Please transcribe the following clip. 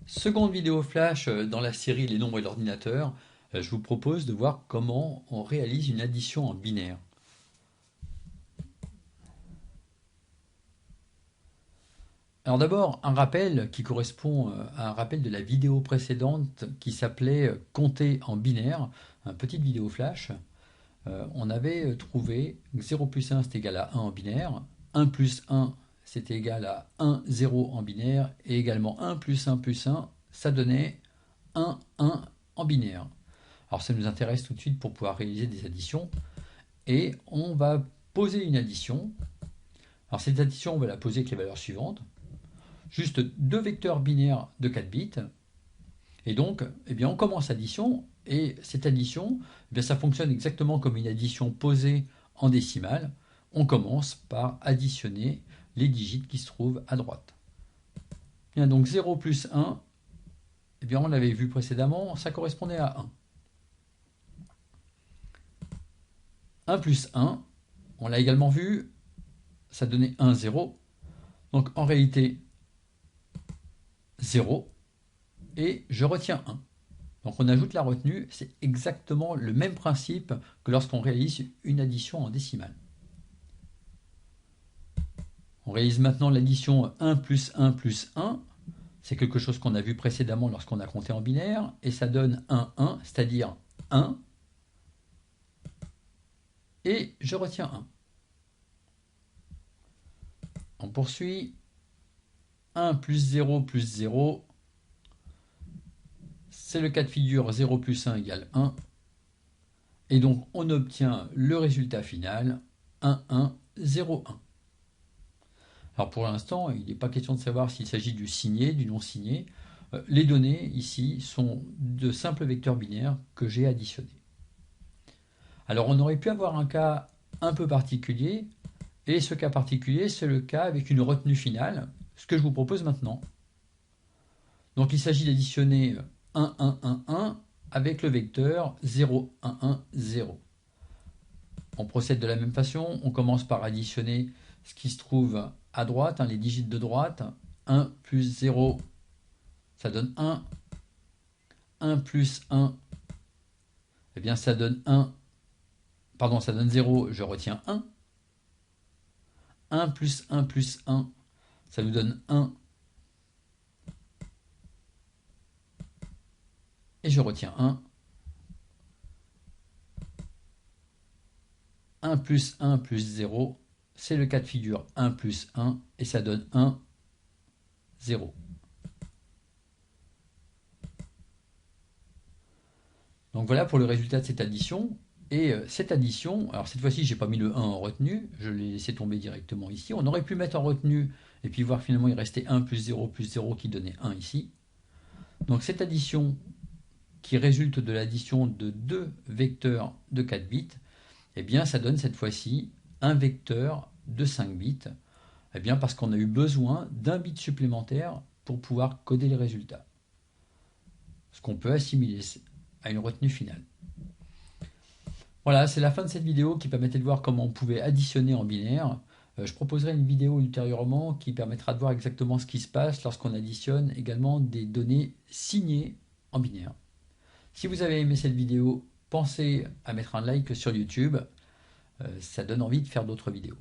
Seconde vidéo flash dans la série Les nombres et l'ordinateur, je vous propose de voir comment on réalise une addition en binaire. Alors d'abord, un rappel qui correspond à un rappel de la vidéo précédente qui s'appelait Compter en binaire, une petite vidéo flash. On avait trouvé que 0 plus 1 c'est égal à 1 en binaire, 1 plus 1 c'est égal à 1, 0 en binaire, et également 1 plus 1 plus 1, ça donnait 1, 1 en binaire. Alors ça nous intéresse tout de suite pour pouvoir réaliser des additions. Et on va poser une addition. Alors cette addition, on va la poser avec les valeurs suivantes. Juste deux vecteurs binaires de 4 bits. Et donc, eh bien, on commence l'addition. Et cette addition, eh bien, ça fonctionne exactement comme une addition posée en décimale. On commence par additionner les digits qui se trouvent à droite. Bien, donc 0 plus 1, eh bien, on l'avait vu précédemment, ça correspondait à 1. 1 plus 1, on l'a également vu, ça donnait 1, 0. Donc en réalité, 0, et je retiens 1. Donc on ajoute la retenue, c'est exactement le même principe que lorsqu'on réalise une addition en décimale. On réalise maintenant l'addition 1 plus 1 plus 1. C'est quelque chose qu'on a vu précédemment lorsqu'on a compté en binaire, et ça donne 1, 1, c'est-à-dire 1, et je retiens 1. On poursuit. 1 plus 0 plus 0, c'est le cas de figure 0 plus 1 égale 1. Et donc on obtient le résultat final 1, 1, 0, 1. Alors pour l'instant, il n'est pas question de savoir s'il s'agit du signé, du non signé. Les données ici sont de simples vecteurs binaires que j'ai additionnés. Alors on aurait pu avoir un cas un peu particulier, et ce cas particulier, c'est le cas avec une retenue finale, ce que je vous propose maintenant. Donc il s'agit d'additionner 1, 1, 1, 1 avec le vecteur 0, 1, 1, 0. On procède de la même façon, on commence par additionner ce qui se trouve à droite, les digits de droite. 1 plus 0, ça donne 1. 1 plus 1, eh bien ça donne 1. Pardon, ça donne 0, je retiens 1. 1 plus 1 plus 1, ça nous donne 1. Et je retiens 1. 1 plus 1 plus 0, c'est le cas de figure 1 plus 1, et ça donne 1, 0. Donc voilà pour le résultat de cette addition. Et cette addition, alors cette fois-ci, je n'ai pas mis le 1 en retenue, je l'ai laissé tomber directement ici. On aurait pu mettre en retenue et puis voir finalement il restait 1 plus 0 qui donnait 1 ici. Donc cette addition qui résulte de l'addition de deux vecteurs de 4 bits, eh bien ça donne cette fois-ci un vecteur de 5 bits, eh bien parce qu'on a eu besoin d'un bit supplémentaire pour pouvoir coder les résultats. Ce qu'on peut assimiler à une retenue finale. Voilà, c'est la fin de cette vidéo qui permettait de voir comment on pouvait additionner en binaire. Je proposerai une vidéo ultérieurement qui permettra de voir exactement ce qui se passe lorsqu'on additionne également des données signées en binaire. Si vous avez aimé cette vidéo, pensez à mettre un like sur YouTube. Ça donne envie de faire d'autres vidéos.